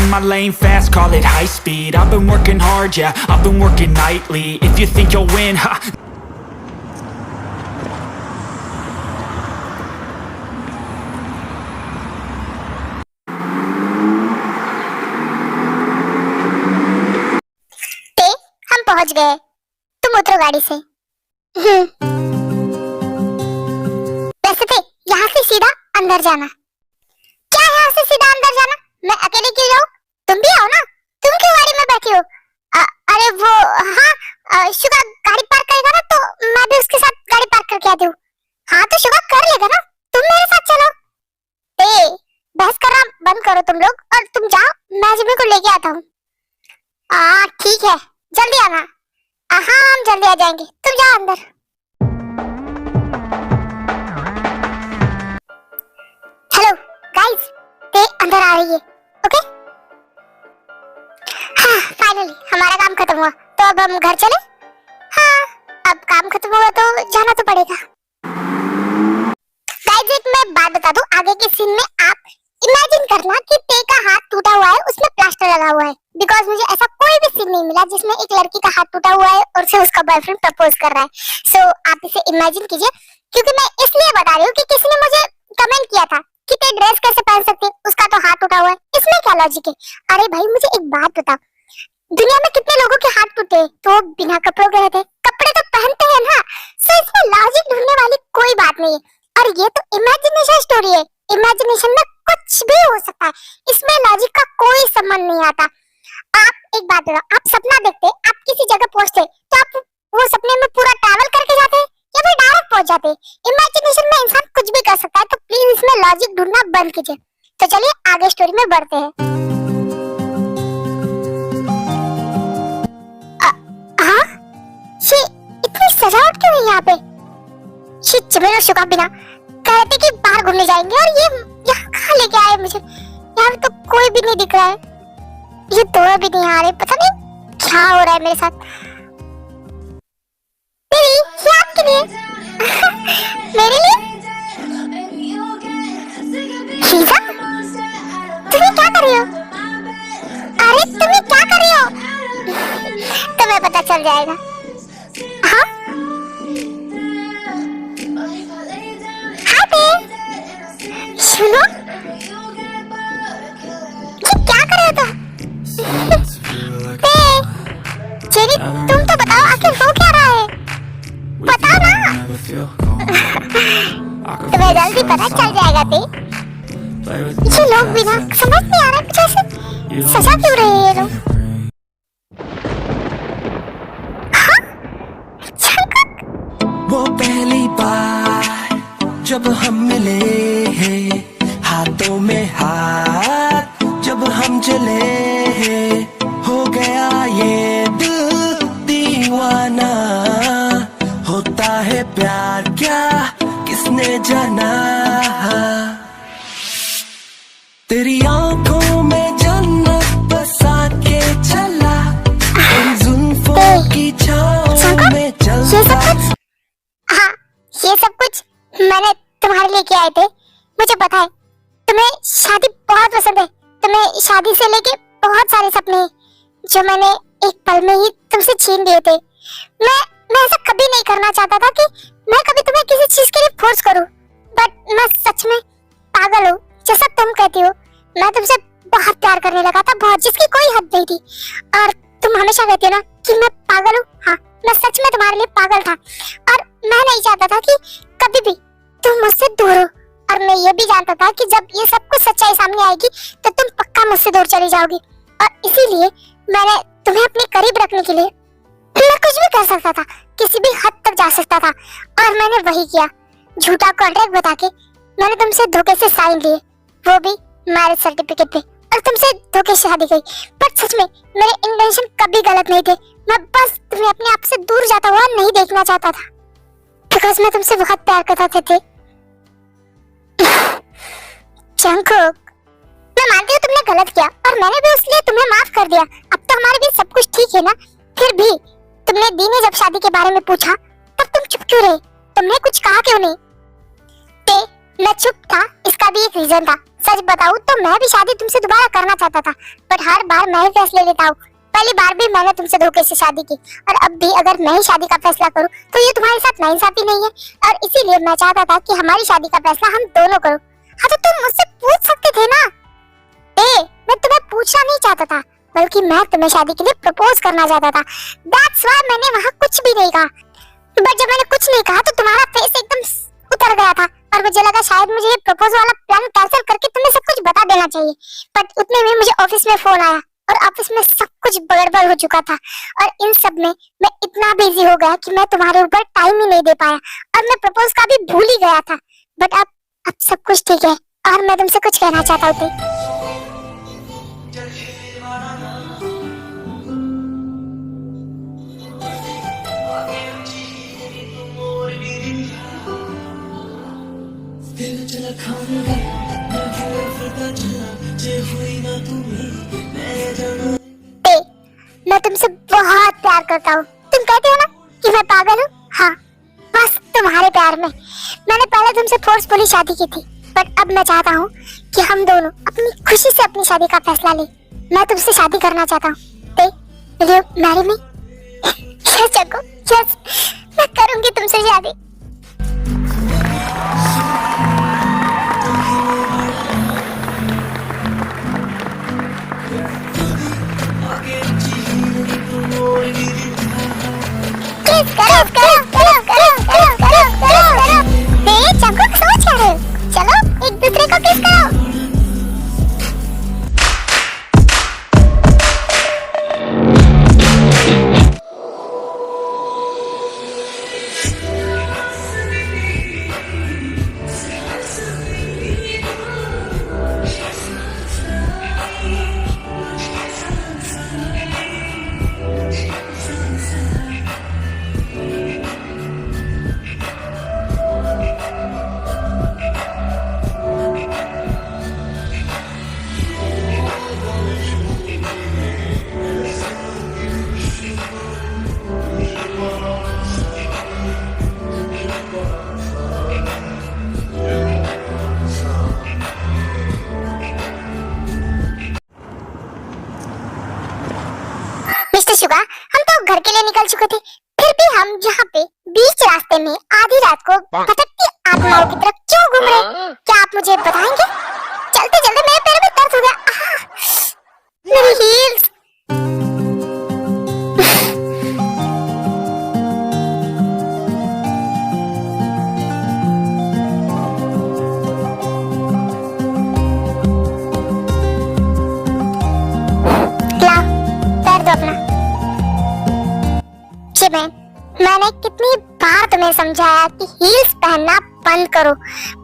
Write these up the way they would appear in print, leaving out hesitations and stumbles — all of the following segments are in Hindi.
in my lane fast, call it high speed. I've been working hard, yeah, I've been working nightly. If you think you'll win, ha. हम पहुंच गए, तुम उतरो गाड़ी से। वैसे थे यहाँ से सीधा अंदर जाना। क्या यहाँ से सीधा अंदर जाना? मैं अकेले क्यों जाऊँ? तुम भी आओ ना। तुम क्यों गाड़ी में बैठी हो? अरे वो हाँ, शुगा गाड़ी पार्क करेगा ना तो मैं भी उसके साथ गाड़ी पार्क करके आती हूँ। हाँ तो शुगा कर लेगा ना, तुम मेरे साथ चलो। बहस करना बंद करो तुम लोग और तुम जाओ, मैं जिमी को लेके आता हूँ। ठीक है, जल्दी आना। हाँ हम जल्दी आ जाएंगे, तुम जाओ अंदर। हेलो गाइस, ते अंदर आ रही है। ओके हाँ, फाइनली हमारा काम खत्म हुआ, तो अब हम घर चले। हाँ अब काम खत्म हुआ तो जाना तो पड़ेगा। गाइस एक मैं बात बता दूं, आगे के सीन में आप इमेजिन करना कि ते का हाथ टूटा हुआ है, उसमें प्लास्टर लगा हुआ है। बिकॉज मुझे ऐसा कोई भी सीन नहीं मिला जिसमें एक लड़की का हाथ टूटा हुआ है और उसे उसका बॉयफ्रेंड प्रपोज कर रहा है। सो आप इसे इमेजिन कीजिए, क्योंकि मैं इसलिए बता रही हूँ कि किसी ने मुझे कमेंट किया था कि ते ड्रेस कैसे पहन सकती है, उसका तो हाथ टूटा हुआ है, इसमें क्या लॉजिक है? अरे भाई मुझे एक बात बता, दुनिया में कितने लोगों के हाथ टूटे तो बिना कपड़ों के रहते, कपड़े तो पहनते हैं ना। सो इसमें लॉजिक ढूंढने वाली कोई बात नहीं है। और ये तो इमेजिनेशन स्टोरी है, इमेजिनेशन में कुछ भी हो सकता है, इसमें लॉजिक का कोई संबंध नहीं आता। आप एक बात बताओ, आप सपना देखते, आप किसी जगह पहुंचते तो आप वो सपने में पूरा ट्रैवल करके जाते या फिर डायरेक्ट पहुंच जाते? इमेजिनेशन में इंसान कुछ भी कर सकता है, तो प्लीज इसमें लॉजिक ढूंढना बंद कीजिए। तो चलिए आगे स्टोरी में बढ़ते हैं। हाँ ये इतनी सजावट क्यों है यहाँ पे? चिमेरो शुका बिना कहते कि बाहर घूमने जाएंगे और ये यहाँ कहाँ लेके आए मुझे? यहाँ तो कोई भी नहीं दिख रहा है, ये दोनों भी नहीं आ रहे, पता नहीं क्या हो रहा है मेरे साथ। ये आपके लिए मेरे लिए शीजा, तुम्हें क्या कर रही हो? अरे तुम्हें क्या कर रही हो? तुम्हें पता चल जाएगा। हाँ सुनो, क्या कर रहे हो तुम? जेनी तुम तो बताओ, आखिर हो क्या रहा है? बताओ ना। तुम्हें जल्दी पता चल जाएगा ते। ये लोग भी ना समझ नहीं आ रहा कुछ, ऐसे सजा क्यों रहे हैं ये लोग? हाँ? वो पहली बार जब हम मिले हैं, हाथों में हाथ जब हम चले, हो गया ये दिल दीवाना। होता है प्यार क्या किसने जाना, तेरी आंखों में जन्नत बसा के चला, तेरी जुल्फों की छाँव में चलता। हाँ ये सब कुछ मैंने तुम्हारे लिए किया थे। मुझे पता है तुम्हें शादी बहुत पसंद है, तुम्हें शादी से लेके बहुत सारे सपने हैं जो मैंने एक पल में ही तुमसे छीन लिए थे। मैं ऐसा कभी नहीं करना चाहता था कि मैं कभी तुम्हें किसी चीज के लिए फोर्स करूं, बट मैं सच में पागल हूँ, जैसा तुम कहती हो। मैं तुमसे बहुत प्यार करने लगा था, बहुत, जिसकी कोई हद नहीं थी। और तुम हमेशा कहती हो ना कि मैं पागल हूँ। हाँ मैं सच में तुम्हारे लिए पागल था, और मैं नहीं चाहता था कि कभी भी तुम मुझसे दूर हो। और मैं ये भी जानता था कि जब ये सब कुछ सच्चाई सामने आएगी तो तुम पक्का मुझसे दूर चली जाओगी, और इसीलिए मैंने तुम्हें अपने करीब रखने के लिए मैं कुछ भी कर सकता था, किसी भी हद तक जा सकता था, और मैंने वही किया। झूठा कॉन्ट्रैक्ट बता के मैंने तुमसे धोखे से साइन लिए, वो भी मैरिज सर्टिफिकेट पे, और तुमसे धोखे से शादी की। पर सच में मेरे इंटेंशन कभी गलत नहीं थे, मैं बस तुम्हें अपने आप से दूर जाता हुआ नहीं देखना चाहता था, बिकॉज मैं तुमसे बहुत प्यार करता थे। जंगकुक, मैं मानती हूँ तुमने गलत किया और मैंने भी उसलिए तुम्हें माफ कर दिया। अब तो हमारे बीच सब कुछ ठीक है ना? फिर भी तुमने दी ने जब शादी के बारे में पूछा तब तुम चुप क्यों रहे? तुमने कुछ कहा क्यों नहीं? मैं चुप था, इसका भी एक रीजन था। सच बताऊं तो मैं भी शादी तुमसे दोबारा करना चाहता था, बट हर बार मैं ही फैसले लेता हूँ। पहली बार भी मैंने तुमसे धोखे से शादी की, और अब भी अगर मैं ही शादी का फैसला करूँ तो ये तुम्हारे साथ नाइंसाफी नहीं है, और इसीलिए मैं चाहता था कि हमारी शादी का फैसला हम दोनों करो। हाँ तो तुम मुझसे पूछ सकते थे ना। मैं तुम्हें पूछना नहीं चाहता था, बल्कि मैं तुम्हें शादी के लिए प्रपोज करना चाहता था। दैट्स व्हाई मैंने वहाँ कुछ भी नहीं कहा। बट जब मैंने कुछ नहीं कहा तो तुम्हारा फेस एकदम उतर गया था, और मुझे लगा शायद मुझे ये प्रपोज वाला प्लान कैंसिल करके तुम्हें सब कुछ बता देना चाहिए। बट उतने में मुझे ऑफिस में फोन आया, और ऑफिस में सब कुछ गड़बड़ हो चुका था, और इन सब में मैं इतना बिजी हो गया कि मैं तुम्हारे ऊपर टाइम ही नहीं दे पाया, और मैं प्रपोज का भी भूल ही गया था। बट अब सब कुछ ठीक है, और मैं तुमसे कुछ कहना चाहता हूँ। मैं तुमसे बहुत प्यार करता हूँ। तुम कहते हो ना कि मैं पागल हूँ? हाँ, बस तुम्हारे प्यार में। मैंने पहले तुमसे फोर्सफुली शादी की थी, बट अब मैं चाहता हूँ कि हम दोनों अपनी खुशी से अपनी शादी का फैसला लें। मैं तुमसे शादी करना चाहता हूँ। Will you marry me? Yes चक्कू, यस, मैं करूँगी तुमसे शादी। चलो एक दूसरे को किस करो। शुगा, हम तो घर के लिए निकल चुके थे, फिर भी हम यहाँ पे बीच रास्ते में आधी रात को भटकती आत्माओं की तरफ क्यों घूम रहे? क्या आप मुझे बताएंगे? चलते चलते मेरे पैर में दर्द हो गया। मेरी हील्स। मैंने कितनी बार तुम्हें समझाया कि हील्स पहनना बंद करो,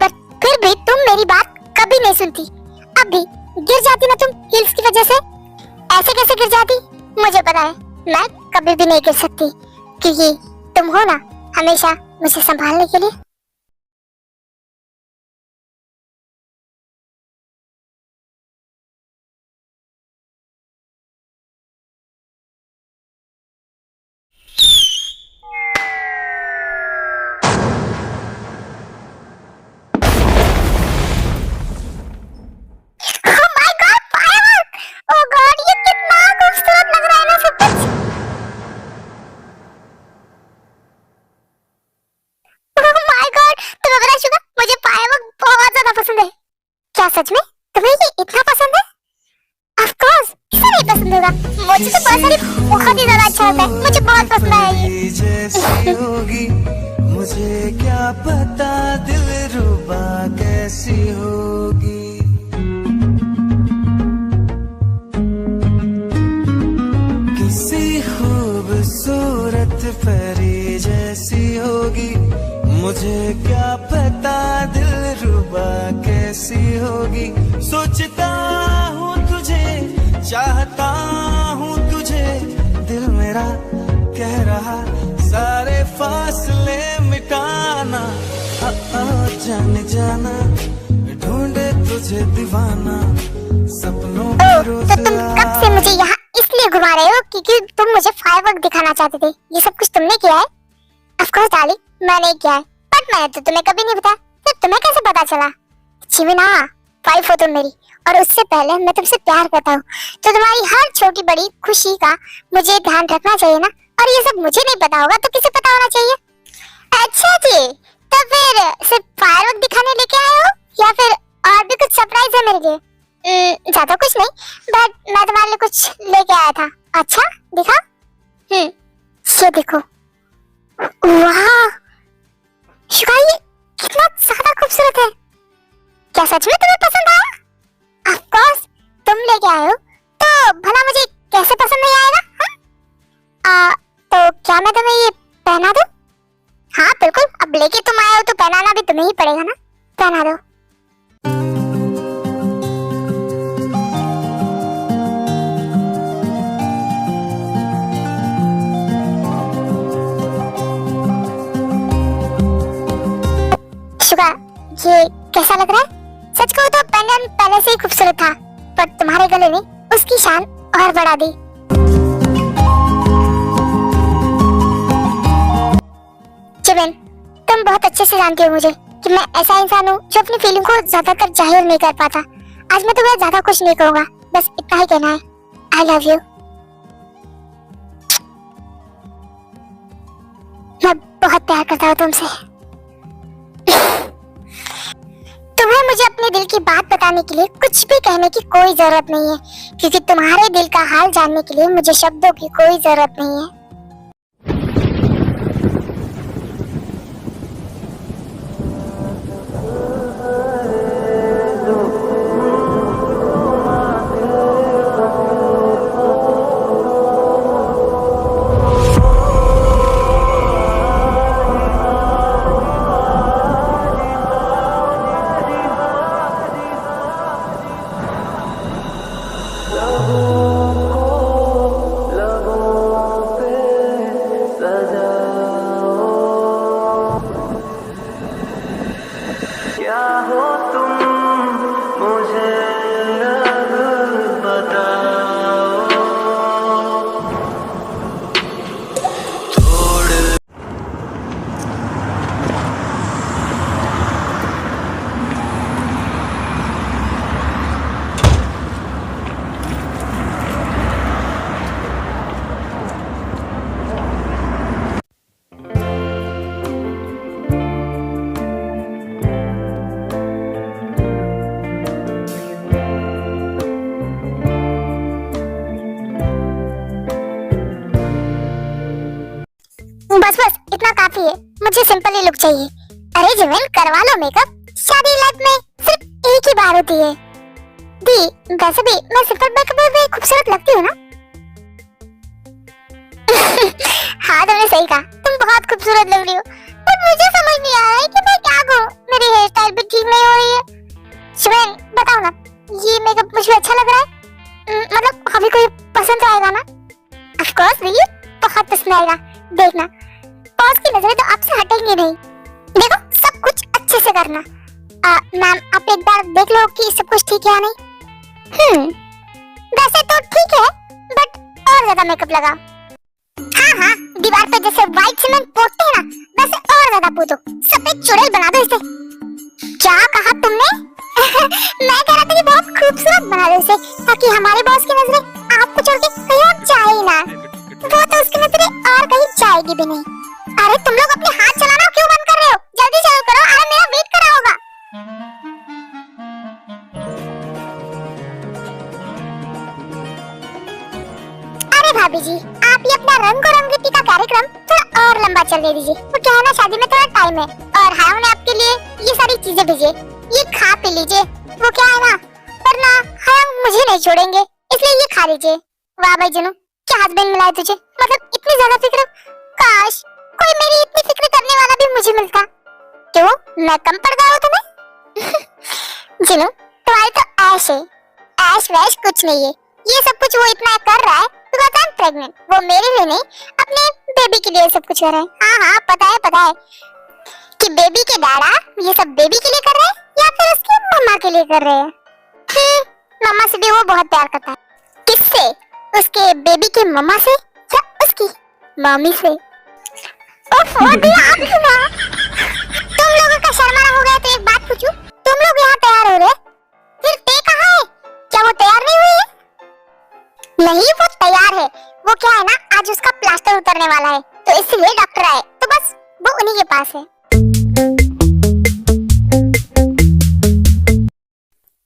पर फिर भी तुम मेरी बात कभी नहीं सुनती। अब भी गिर जाती ना तुम हील्स की वजह से। ऐसे कैसे गिर जाती? मुझे पता है, मैं कभी भी नहीं गिर सकती, क्योंकि तुम हो ना हमेशा मुझे संभालने के लिए। सच में तुम्हें ये इतना पसंद है? ऑफ कोर्स, किसे नहीं पसंद होगा? मुझे तो पर्सनली बहुत ही ज्यादा अच्छा लगता है, मुझे बहुत पसंद है ये। जैसी होगी मुझे क्या पता, दिलरुबा कैसी होगी। किसी खूबसूरत परी जैसी होगी, मुझे क्या पता दिलरुबा कैसी होगी। सोचता हूँ तुझे, चाहता हूँ तुझे, दिल मेरा कह रहा सारे फासले मिटाना। जाने जाना ढूंढे तुझे दीवाना, सपनों में रोज। तो तुम कब से मुझे यहाँ इसलिए घुमा रहे हो क्योंकि तुम मुझे फायरवर्क दिखाना चाहते थे? ये सब कुछ तुमने किया है? ऑफ कोर्स डार्लिंग, मैंने किया है, बट मैंने तो तुम्हें कभी नहीं बताया। फिर तुम्हें कैसे पता चला? चिमिना, वाइफ हो तुम मेरी, और उससे पहले मैं तुमसे प्यार करता हूँ, तो तुम्हारी हर छोटी बड़ी खुशी का मुझे ध्यान रखना चाहिए ना। और ये सब मुझे नहीं पता होगा तो किसे पता होना चाहिए? अच्छा जी, तो फिर सिर्फ फायरवर्क दिखाने लेके आए हो या फिर और भी कुछ सरप्राइज है मेरे लिए? ज्यादा कुछ नहीं, बट मैं तुम्हारे लिए कुछ लेके आया था। अच्छा दिखा। ये देखो। वाह शिखा, ये कितना ज्यादा खूबसूरत है। क्या सच में तुम्हें पसंद आया? ऑफ कोर्स, तुम लेके आए हो तो भला मुझे कैसे पसंद नहीं आएगा? तो क्या मैं तुम्हें ये पहना दूं? हाँ बिल्कुल, अब लेके तुम आए हो तो पहनाना भी तुम्हें ही पड़ेगा ना। पहना दो। शुगा, ये कैसा लग रहा है? सच कहूं तो पेंडेंट पहले से ही खूबसूरत था, पर तुम्हारे गले ने उसकी शान और बढ़ा दी। चिविन, तुम बहुत अच्छे से जानती हो मुझे कि मैं ऐसा इंसान हूँ जो अपनी फीलिंग को ज्यादातर जाहिर नहीं कर पाता। आज मैं तुम्हें ज्यादा कुछ नहीं कहूंगा, बस इतना ही कहना है, आई लव यू। मैं बहुत प्यार करता हूँ तुमसे। तुम्हें मुझे अपने दिल की बात बताने के लिए कुछ भी कहने की कोई जरूरत नहीं है, क्योंकि तुम्हारे दिल का हाल जानने के लिए मुझे शब्दों की कोई जरूरत नहीं है। बस बस इतना काफी है, मुझे सिंपल ही लुक चाहिए। अरे जिमिन, करवा लो मेकअप, शादी लाइफ में सिर्फ एक ही बार होती है। दी, वैसे भी मैं सिंपल मेकअप में खूबसूरत लगती हूँ ना? हाँ तुमने सही कहा, तुम बहुत खूबसूरत लग रही हो, पर मुझे समझ नहीं आ रहा है कि मैं क्या करूँ। मेरी हेयर स्टाइल भी ठीक नहीं हो रही है। जिमिन बताओ ना, ये मेकअप मुझे अच्छा लग रहा है? मतलब अभी कोई पसंद आएगा ना? ऑफ कोर्स भैया, बहुत पसंद आएगा। देखना, बॉस की नजरें तो आपसे हटेंगी नहीं। देखो, सब कुछ अच्छे से करना। मैम आप एक बार देख लो कि सब कुछ ठीक है या नहीं। वैसे तो ठीक है, बट और ज्यादा मेकअप लगाओ। हाँ, दीवार पे जैसे व्हाइट सीमेंट पोतते हैं ना, वैसे और ज्यादा पोतो, सफेद चुड़ैल बना दो इसे। क्या कहा तुमने? मैं कह रहा था कि बहुत खूबसूरत बना दो इसे, ताकि हमारे बॉस की नजरें आपको छोड़ के कहीं और जाए ही ना। वो तो उसकी नजरें और कहीं जाएगी भी नहीं। अरे तुम लोग अपने हाथ चलाना क्यों बंद कर रहे हो? जल्दी चालू करो, अरे मेरा वेट कर रहा होगा। अरे भाभी जी, आप ये अपना रंग और रंगीती का कार्यक्रम थोड़ा और लंबा चलने दीजिए। वो क्या है ना, शादी में थोड़ा टाइम है, और हाया ने आपके लिए ये सारी चीजें भेजी, ये खा पी लीजिए। वो क्या है ना, वरना हाया मुझे नहीं छोड़ेंगे, इसलिए ये खा लीजिए। वाह भाई जनू, क्या हस्बैंड मिला है तुझे, मतलब इतनी ज्यादा फिक्र। काश कोई मेरी इतनी फिक्र करने वाला भी मुझे मिलता। क्यों, मैं कम पड़ गया हूँ तुम्हें? जिनू तुम्हारी तो ऐश है, ऐश वैश कुछ नहीं है। ये सब कुछ वो इतना कर रहा है बिकॉज़ आई एम प्रेग्नेंट। वो मेरे लिए नहीं, अपने बेबी के लिए सब कुछ कर रहा है। हाँ पता है कि बेबी के डैडा ये सब बेबी के लिए कर रहे हैं या फिर उसकी मम्मा के लिए कर रहे हैं। मम्मा से भी वो बहुत प्यार करता है। किससे? उसके बेबी के मम्मा से या उसकी मम्मी से? तुम लोगों का शर्माना हो गया तो एक बात पूछूं, तुम लोग यहाँ तैयार हो रहे? फिर ते कहाँ है? क्या वो तैयार नहीं हुई है? नहीं, वो तैयार है। वो क्या है ना, आज उसका प्लास्टर उतरने वाला है, तो इसलिए डॉक्टर आए, तो बस वो उन्हीं के पास है।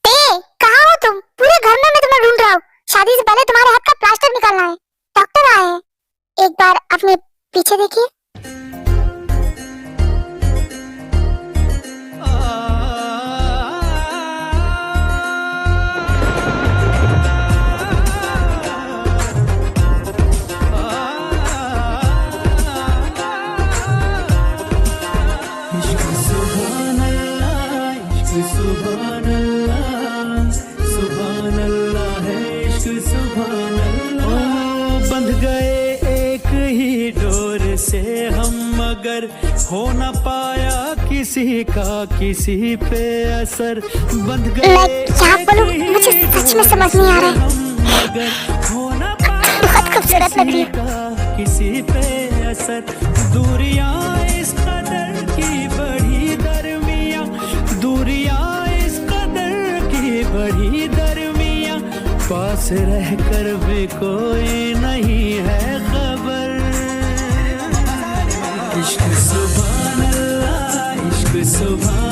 ते, कहाँ हो तुम? पूरे घर में मैं तुम्हें ढूंढ रहा हूँ। शादी से पहले तुम्हारे हाथ का प्लास्टर निकालना है। डॉक्टर आए हैं। एक बार अपने पीछे देखिए। बंध गए एक ही डोर से हम, मगर हो न पाया किसी का किसी पे असर। बंध गए मैं क्या बोलूं, मुझे सच में समझ नहीं आ रहा है। मगर हो न पाया बहुत खूबसूरत लग रही है। किसी पे असर। दूरियां इस कदर की बढ़ी दरमियां, दूरियां इस कदर की बढ़ी दरमियां, पास रहकर भी कोई नहीं है खबर। इश्क सुभान अल्लाह, इश्क सुभान